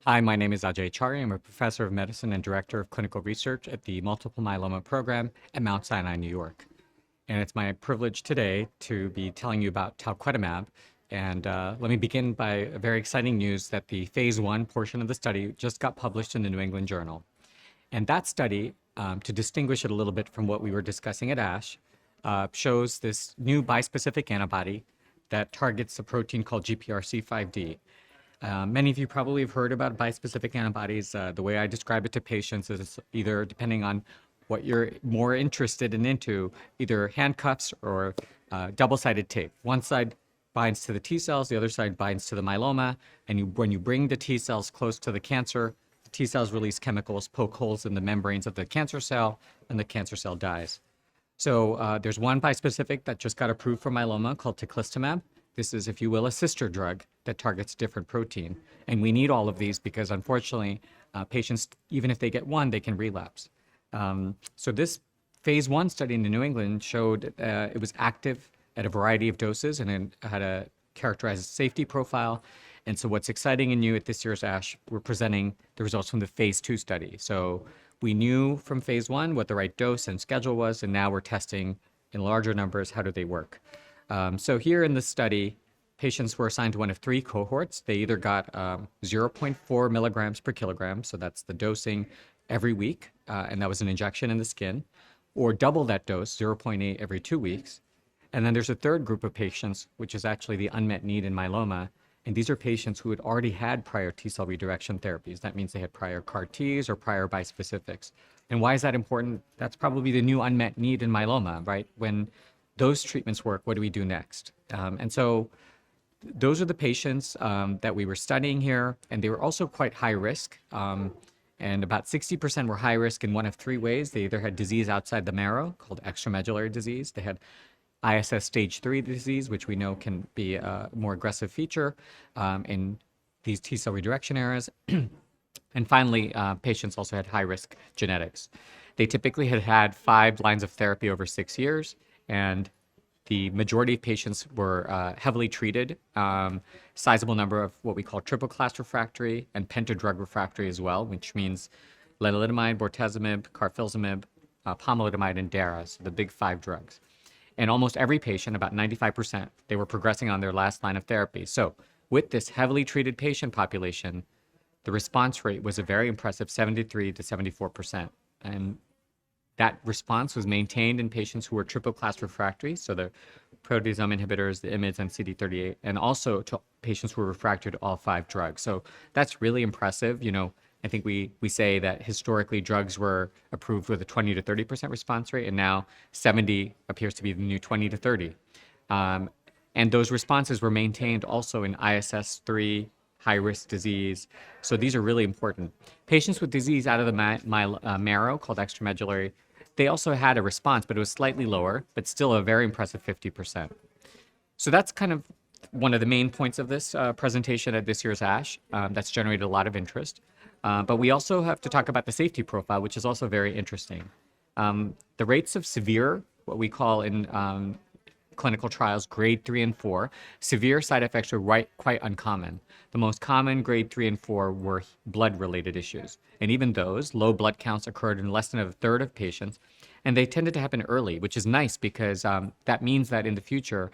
Hi, my name is Ajai Chari. I'm a professor of medicine and director of clinical research at the Multiple Myeloma Program at Mount Sinai, New York. And it's my privilege today to be telling you about Talquetamab. And let me begin by a very exciting news that the phase one portion of the study just got published in the New England Journal. And that study, to distinguish it a little bit from what we were discussing at ASH, shows this new bispecific antibody that targets a protein called GPRC5D. Many of you probably have heard about bispecific antibodies. The way I describe it to patients is either, depending on what you're more interested in into, either handcuffs or double-sided tape. One side binds to the T cells, the other side binds to the myeloma, and when you bring the T cells close to the cancer, the T cells release chemicals, poke holes in the membranes of the cancer cell, and the cancer cell dies. So there's one bispecific that just got approved for myeloma called Talquetamab. This is, if you will, a sister drug that targets a different protein. And we need all of these because, unfortunately, patients, even if they get one, they can relapse. So this phase one study in New England showed it was active at a variety of doses and it had a characterized safety profile. And so what's exciting and new at this year's ASH, we're presenting the results from the phase two study. So we knew from phase one what the right dose and schedule was, and now we're testing in larger numbers, how do they work? So here in this study, patients were assigned to one of three cohorts. They either got 0.4 milligrams per kilogram, so that's the dosing every week, and that was an injection in the skin, or double that dose, 0.8 every 2 weeks. And then there's a third group of patients, which is actually the unmet need in myeloma. And these are patients who had already had prior T-cell redirection therapies. That means they had prior CAR-Ts or prior bispecifics. And why is that important? That's probably the new unmet need in myeloma, right? When those treatments work, what do we do next? And so those are the patients that we were studying here, and they were also quite high risk. And about 60% were high risk in one of three ways. They either had disease outside the marrow, called extramedullary disease. They had ISS stage 3 disease, which we know can be a more aggressive feature in these T cell redirection areas. And finally, patients also had high risk genetics. They typically had had 5 lines of therapy over 6 years, and the majority of patients were heavily treated, sizable number of what we call triple class refractory and pentadrug refractory as well, which means lenalidomide, bortezomib, carfilzomib, pomalidomide, and DARA, so the big 5 drugs. And almost every patient, about 95%, they were progressing on their last line of therapy. So with this heavily treated patient population, the response rate was a very impressive 73 to 74%. And that response was maintained in patients who were triple class refractory, so the proteasome inhibitors, the IMiDs, and CD38, and also to patients who were refractory to all 5 drugs. So that's really impressive. I think we say that historically drugs were approved with a 20 to 30% response rate, and now 70 appears to be the new 20 to 30. And those responses were maintained also in ISS3, high-risk disease. So these are really important. Patients with disease out of the marrow, called extramedullary, they also had a response, but it was slightly lower, but still a very impressive 50%. So that's kind of one of the main points of this presentation at this year's ASH. That's generated a lot of interest. But we also have to talk about the safety profile, which is also very interesting. The rates of severe, what we call in clinical trials, grade 3 and 4, severe side effects are quite uncommon. The most common grade 3 and 4 were blood-related issues. And even those, low blood counts occurred in less than a third of patients. And they tended to happen early, which is nice because that means that in the future,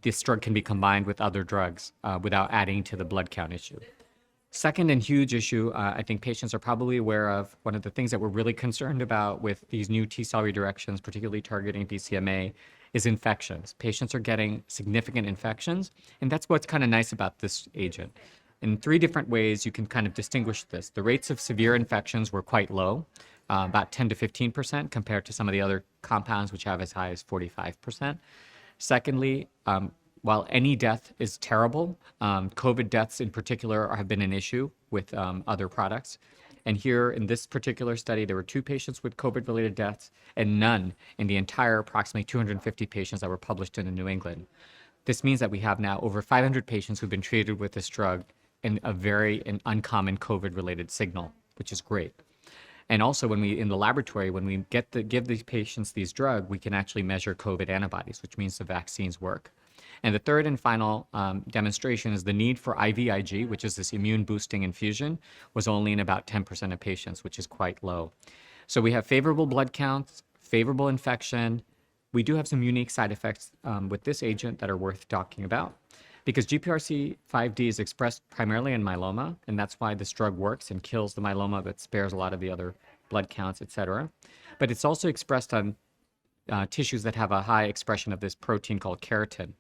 this drug can be combined with other drugs without adding to the blood count issue. Second and huge issue, I think patients are probably aware of, one of the things that we're really concerned about with these new T-cell redirections, particularly targeting BCMA, is infections. Patients are getting significant infections, and that's what's kind of nice about this agent. In 3 different ways, you can kind of distinguish this. The rates of severe infections were quite low, about 10 to 15% compared to some of the other compounds, which have as high as 45%. Secondly, while any death is terrible, COVID deaths in particular have been an issue with other products. And here in this particular study, there were 2 patients with COVID-related deaths and none in the entire approximately 250 patients that were published in the New England. This means that we have now over 500 patients who've been treated with this drug in a very uncommon COVID-related signal, which is great. And also in the laboratory, when we give these patients these drugs, we can actually measure COVID antibodies, which means the vaccines work. And the third and final demonstration is the need for IVIG, which is this immune boosting infusion, was only in about 10% of patients, which is quite low. So we have favorable blood counts, favorable infection. We do have some unique side effects with this agent that are worth talking about. Because GPRC5D is expressed primarily in myeloma, and that's why this drug works and kills the myeloma, but spares a lot of the other blood counts, et cetera. But it's also expressed on tissues that have a high expression of this protein called keratin.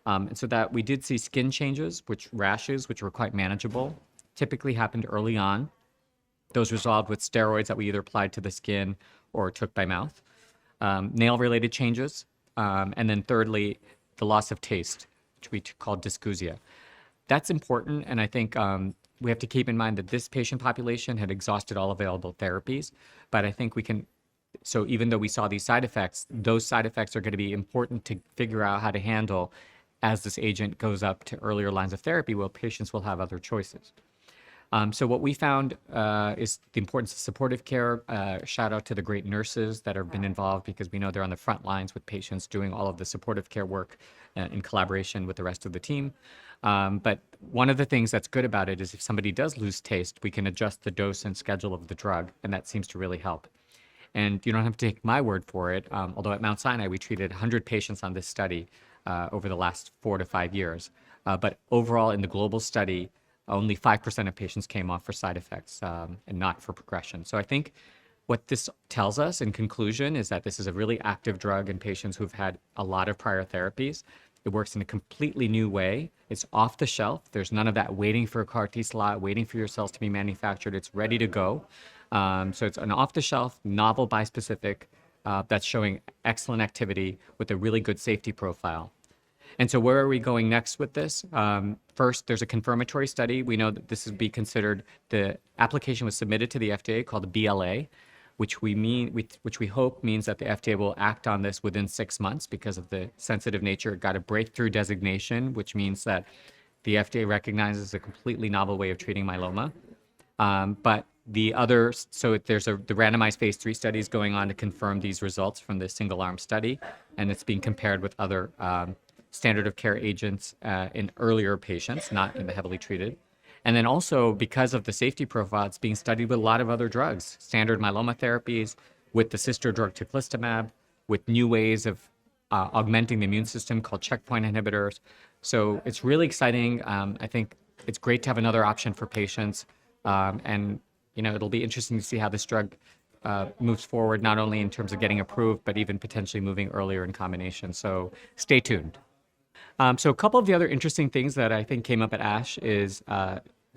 And so that we did see skin changes, rashes, which were quite manageable, typically happened early on. Those resolved with steroids that we either applied to the skin or took by mouth. Nail-related changes, and then thirdly, the loss of taste, which we call dysgeusia. That's important, and I think we have to keep in mind that this patient population had exhausted all available therapies, but I think we can, so even though we saw these side effects, those side effects are going to be important to figure out how to handle as this agent goes up to earlier lines of therapy, where patients will have other choices. So what we found is the importance of supportive care. Shout out to the great nurses that have been involved, because we know they're on the front lines with patients doing all of the supportive care work in collaboration with the rest of the team. But one of the things that's good about it is if somebody does lose taste, we can adjust the dose and schedule of the drug, and that seems to really help. And you don't have to take my word for it, although at Mount Sinai we treated 100 patients on this study over the last 4 to 5 years. But overall in the global study, only 5% of patients came off for side effects and not for progression. So I think what this tells us in conclusion is that this is a really active drug in patients who've had a lot of prior therapies. It works in a completely new way. It's off the shelf. There's none of that waiting for a CAR T slot, waiting for your cells to be manufactured. It's ready to go. So it's an off-the-shelf, novel bispecific that's showing excellent activity with a really good safety profile. And so where are we going next with this? First, there's a confirmatory study. We know that this would be considered, the application was submitted to the FDA called the BLA, which we hope means that the FDA will act on this within 6 months because of the sensitive nature. It got a breakthrough designation, which means that the FDA recognizes a completely novel way of treating myeloma. But the other, so there's the randomized phase 3 studies going on to confirm these results from the single arm study, and it's being compared with other standard of care agents in earlier patients, not in the heavily treated. And then also, because of the safety profile, it's being studied with a lot of other drugs, standard myeloma therapies, with the sister drug Talquetamab, with new ways of augmenting the immune system called checkpoint inhibitors. So it's really exciting. I think it's great to have another option for patients. And it'll be interesting to see how this drug moves forward, not only in terms of getting approved, but even potentially moving earlier in combination. So stay tuned. So a couple of the other interesting things that I think came up at ASH is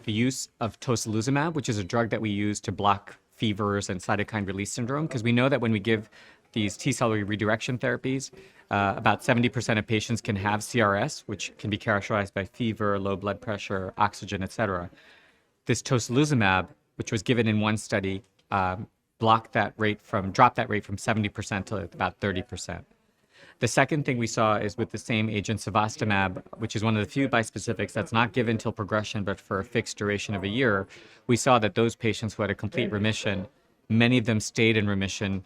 the use of tocilizumab, which is a drug that we use to block fevers and cytokine release syndrome, because we know that when we give these T-cell redirection therapies, about 70% of patients can have CRS, which can be characterized by fever, low blood pressure, oxygen, et cetera. This tocilizumab, which was given in one study, dropped that rate from 70% to about 30%. The second thing we saw is with the same agent, cevostamab, which is one of the few bispecifics that's not given till progression, but for a fixed duration of a year. We saw that those patients who had a complete remission, many of them stayed in remission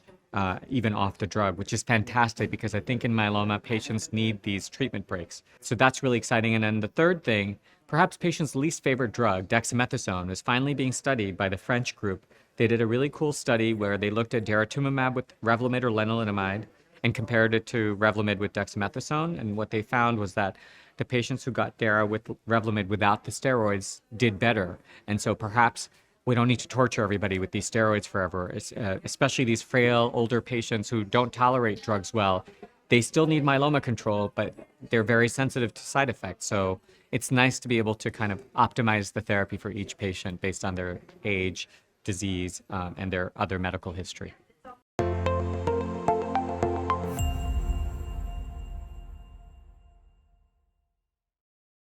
even off the drug, which is fantastic, because I think in myeloma, patients need these treatment breaks. So that's really exciting. And then the third thing, perhaps patients' least favorite drug, dexamethasone, is finally being studied by the French group. They did a really cool study where they looked at daratumumab with Revlimid or lenalidomide and compared it to Revlimid with dexamethasone. And what they found was that the patients who got Dara with Revlimid without the steroids did better. And so perhaps we don't need to torture everybody with these steroids forever, especially these frail, older patients who don't tolerate drugs well. They still need myeloma control, but they're very sensitive to side effects. So it's nice to be able to kind of optimize the therapy for each patient based on their age, disease, and their other medical history.